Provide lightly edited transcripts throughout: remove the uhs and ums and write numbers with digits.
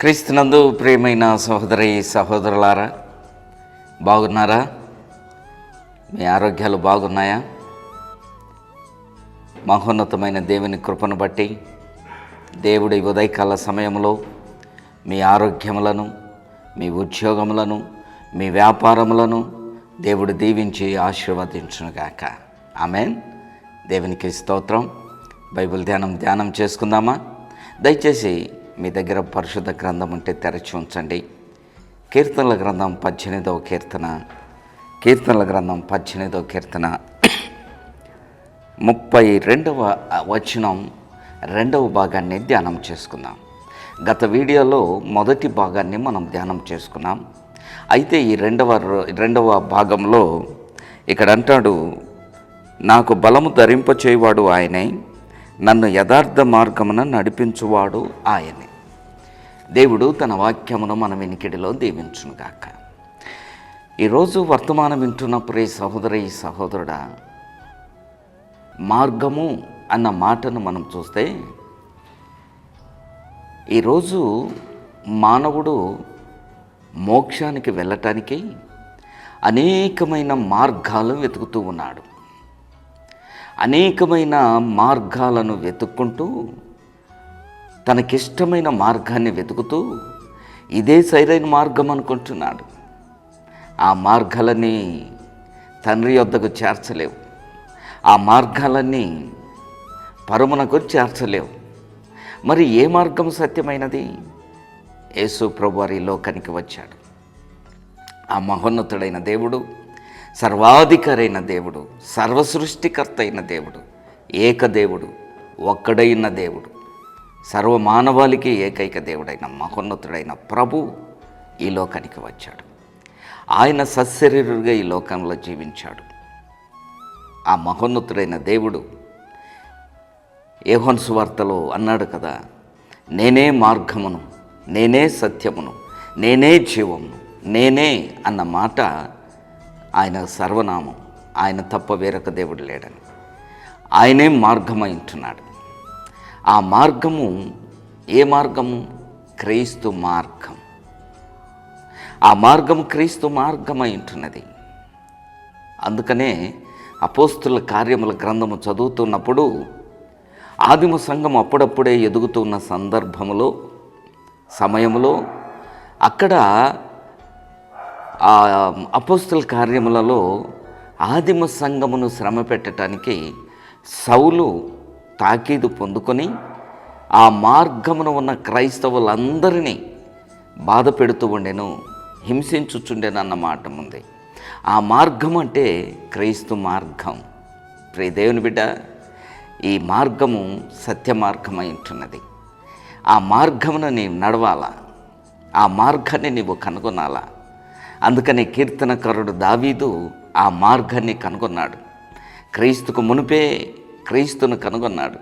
క్రీస్తునందు ప్రియమైన సహోదరి సహోదరులారా, బాగున్నారా? మీ ఆరోగ్యాలు బాగున్నాయా? మహోన్నతమైన దేవుని కృపను బట్టి దేవుడి ఉదయకాల సమయంలో మీ ఆరోగ్యములను, మీ ఉద్యోగములను, మీ వ్యాపారములను దేవుడు దీవించి ఆశీర్వదించునుగాక. ఆమేన్. దేవునికి స్తోత్రం. బైబిల్ ధ్యానం చేసుకుందామా? దయచేసి మీ దగ్గర పరిశుద్ధ గ్రంథం ఉంటే తెరచి ఉంచండి. కీర్తనల గ్రంథం 18వ కీర్తన 32వ వచనం 2వ భాగాన్ని ధ్యానం చేసుకుందాం. గత వీడియోలో మొదటి భాగాన్ని మనం ధ్యానం చేసుకున్నాం. అయితే ఈ రెండవ భాగంలో ఇక్కడ అంటాడు, నాకు బలము ధరింపచేయువాడు ఆయనే, నన్ను యథార్థ మార్గమున నడిపించువాడు ఆయనే. దేవుడు తన వాక్యమును మన వినికిడిలో దీవించునుగాక. ఈరోజు వర్తమానం వింటున్న ప్రియ సహోదరి సహోదరుడా, మార్గము అన్న మాటను మనం చూస్తే, ఈరోజు మానవుడు మోక్షానికి వెళ్ళటానికి అనేకమైన మార్గాలు వెతుకుతూ ఉన్నాడు. అనేకమైన మార్గాలను వెతుక్కుంటూ తనకిష్టమైన మార్గాన్ని వెతుకుతూ ఇదే సరైన మార్గం అనుకుంటున్నాడు. ఆ మార్గాలన్నీ తండ్రి యొద్దకు చేర్చలేవు. ఆ మార్గాలన్నీ పరమునకు చేర్చలేవు. మరి ఏ మార్గం సత్యమైనది? యేసు ప్రభువారు ఈ లోకానికి వచ్చాడు. ఆ మహోన్నతుడైన దేవుడు, సర్వాధికారైన దేవుడు, సర్వసృష్టికర్త అయిన దేవుడు, ఏకదేవుడు, ఒక్కడైన దేవుడు, సర్వమానవాళికి ఏకైక దేవుడైన మహోన్నతుడైన ప్రభు ఈ లోకానికి వచ్చాడు. ఆయన సశరీరుగా ఈ లోకంలో జీవించాడు. ఆ మహోన్నతుడైన దేవుడు యోహాను సువార్తలో అన్నాడు కదా, నేనే మార్గమును, నేనే సత్యమును, నేనే జీవమును, నేనే అన్న మాట ఆయన సర్వనామం. ఆయన తప్ప వేరొక దేవుడు లేడని. ఆయనే మార్గమై ఉంటున్నాడు. ఆ మార్గము ఏ మార్గము? క్రీస్తు మార్గం. ఆ మార్గము క్రీస్తు మార్గమై ఉంటున్నది. అందుకనే అపోస్తుల కార్యముల గ్రంథము చదువుతున్నప్పుడు ఆదిమ సంఘం అప్పుడప్పుడే ఎదుగుతున్న సమయంలో అక్కడ ఆ అపోస్తుల కార్యములలో ఆదిమ సంఘమును శ్రమ పెట్టడానికి సౌలు తాకీదు పొందుకొని ఆ మార్గమున ఉన్న క్రైస్తవులందరినీ బాధ పెడుతూ ఉండెను, హింసించుచుండెను అన్న మాట ఉంది. ఆ మార్గం అంటే క్రీస్తు మార్గం. ప్రియ దేవుని బిడ్డ, ఈ మార్గము సత్య మార్గమై ఉంటున్నది. ఆ మార్గమున నీవు నడవాలా, ఆ మార్గాన్ని నీవు కనుగొనాలా. అందుకని కీర్తనకారుడు దావీదు ఆ మార్గాన్ని కనుగొన్నాడు. క్రీస్తుకు మునిపే క్రీస్తును కనుగొన్నాడు.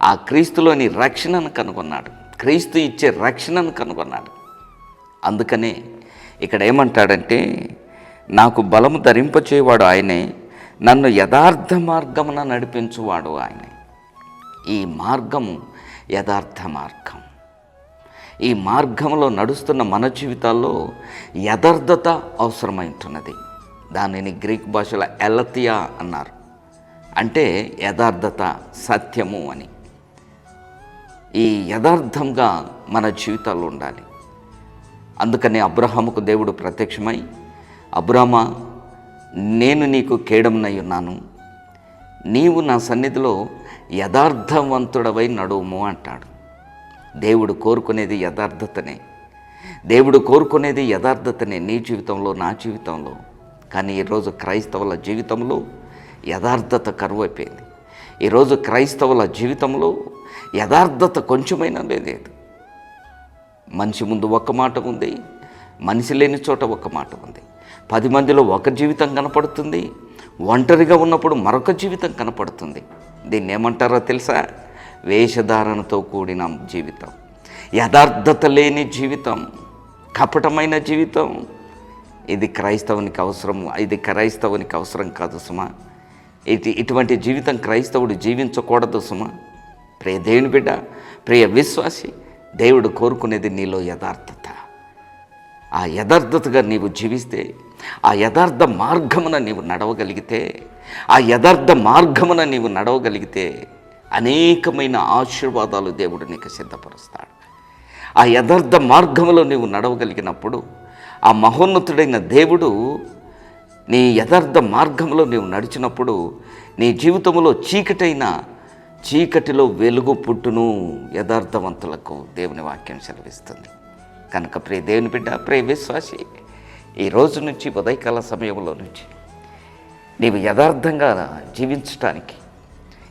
ఆ క్రీస్తులోని రక్షణను కనుగొన్నాడు. క్రీస్తు ఇచ్చే రక్షణను కనుగొన్నాడు. అందుకనే ఇక్కడ ఏమంటాడంటే, నాకు బలము ధరింపచేవాడు ఆయనే, నన్ను యథార్థ మార్గమున నడిపించువాడు ఆయనే. ఈ మార్గము యథార్థ మార్గం. ఈ మార్గంలో నడుస్తున్న మన జీవితాల్లో యథార్థత అవసరమైంటున్నది. దానిని గ్రీక్ భాషలో ఎలతియా అన్నారు. అంటే యథార్థత, సత్యము అని. ఈ యథార్థంగా మన జీవితాల్లో ఉండాలి. అందుకని అబ్రహాముకు దేవుడు ప్రత్యక్షమై, అబ్రామా, నేను నీకు కేడమునై ఉన్నాను, నీవు నా సన్నిధిలో యథార్థవంతుడవై నడువుము అంటాడు. దేవుడు కోరుకునేది యథార్థతనే. దేవుడు కోరుకునేది యథార్థతనే నీ జీవితంలో, నా జీవితంలో. కానీ ఈరోజు క్రైస్తవుల జీవితంలో యథార్థత కరువైపోయింది. ఈరోజు క్రైస్తవుల జీవితంలో యథార్థత కొంచెమైనా లేదు. మనిషి ముందు ఒక మాట ఉంది, మనిషి లేని చోట ఒక మాట ఉంది. 10 మందిలో ఒక జీవితం కనపడుతుంది, ఒంటరిగా ఉన్నప్పుడు మరొక జీవితం కనపడుతుంది. దీన్ని ఏమంటారో తెలుసా? వేషధారణతో కూడిన జీవితం, యథార్థత లేని జీవితం, కపటమైన జీవితం. ఇది క్రైస్తవునికి అవసరం కాదు సుమా. ఇటువంటి జీవితం క్రైస్తవుడు జీవించకూడదు సుమా. ప్రియ దేవుని బిడ్డ, ప్రియ విశ్వాసి, దేవుడు కోరుకునేది నీలో యథార్థత. ఆ యథార్థతగా నీవు జీవిస్తే, ఆ యథార్థ మార్గమున నీవు నడవగలిగితే, ఆ యథార్థ మార్గమున నీవు నడవగలిగితే అనేకమైన ఆశీర్వాదాలు దేవుడు నీకు సిద్ధపరుస్తాడు. ఆ యథార్థ మార్గములో నీవు నడవగలిగినప్పుడు ఆ మహోన్నతుడైన దేవుడు నీ యథార్థ మార్గంలో నీవు నడిచినప్పుడు నీ జీవితంలో చీకటిలో వెలుగు పుట్టును యథార్థవంతులకు దేవుని వాక్యం సెలవిస్తుంది. కనుక ప్రియ దేవుని బిడ్డ, ప్రియ విశ్వాసి, ఈ రోజు నుంచి ఉదయకాల సమయంలో నుంచి నీవు యథార్థంగా జీవించటానికి,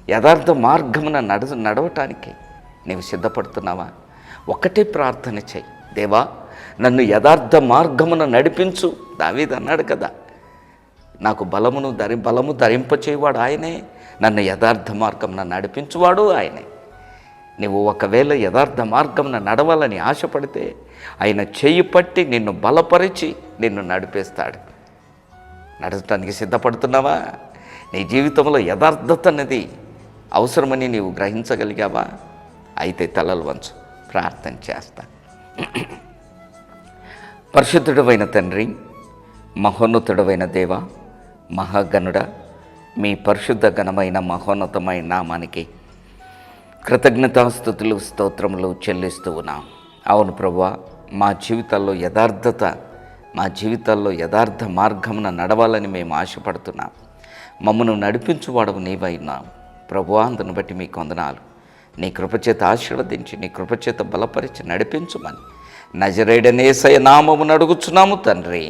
యథార్థ మార్గమున నడవటానికి నీవు సిద్ధపడుతున్నావా? ఒకటే ప్రార్థన చెయ్యి, దేవా నన్ను యథార్థ మార్గమున నడిపించు. దావీదు అన్నాడు కదా, నాకు బలము ధరింపచేవాడు ఆయనే, నన్ను యథార్థ మార్గమున నడిపించువాడు ఆయనే. నువ్వు ఒకవేళ యథార్థ మార్గమున నడవాలని ఆశపడితే ఆయన చేయి పట్టి నిన్ను బలపరిచి నిన్ను నడిపేస్తాడు. నడవటానికి సిద్ధపడుతున్నావా? నీ జీవితంలో యథార్థత అనేది అవసరమని నీవు గ్రహించగలిగావా? అయితే తలలు వంచు, ప్రార్థన చేస్తా. పరిశుద్ధుడైన తండ్రి, మహోన్నతుడైన దేవ, మహాగణుడ, మీ పరిశుద్ధ ఘనమైన మహోన్నతమైన నామానికి కృతజ్ఞతాస్తుతులు స్తోత్రములు చెల్లిస్తూ ఉన్నాం. అవును ప్రభువా, మా జీవితాల్లో యథార్థ మార్గమున నడవాలని మేము ఆశపడుతున్నాం. మమ్మను నడిపించువాడవు నీవైనాం ప్రభువా. అందును బట్టి మీకు వందనాలు. నీ కృపచేత ఆశీర్వదించి, నీ కృపచేత బలపరిచి నడిపించుమని నజరేయుడైన యేసయ్య నామమున అడుగుచున్నాము తండ్రి.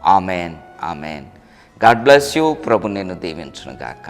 Amen, amen. God bless you. ప్రభు నిన్ను దీవించును గాక.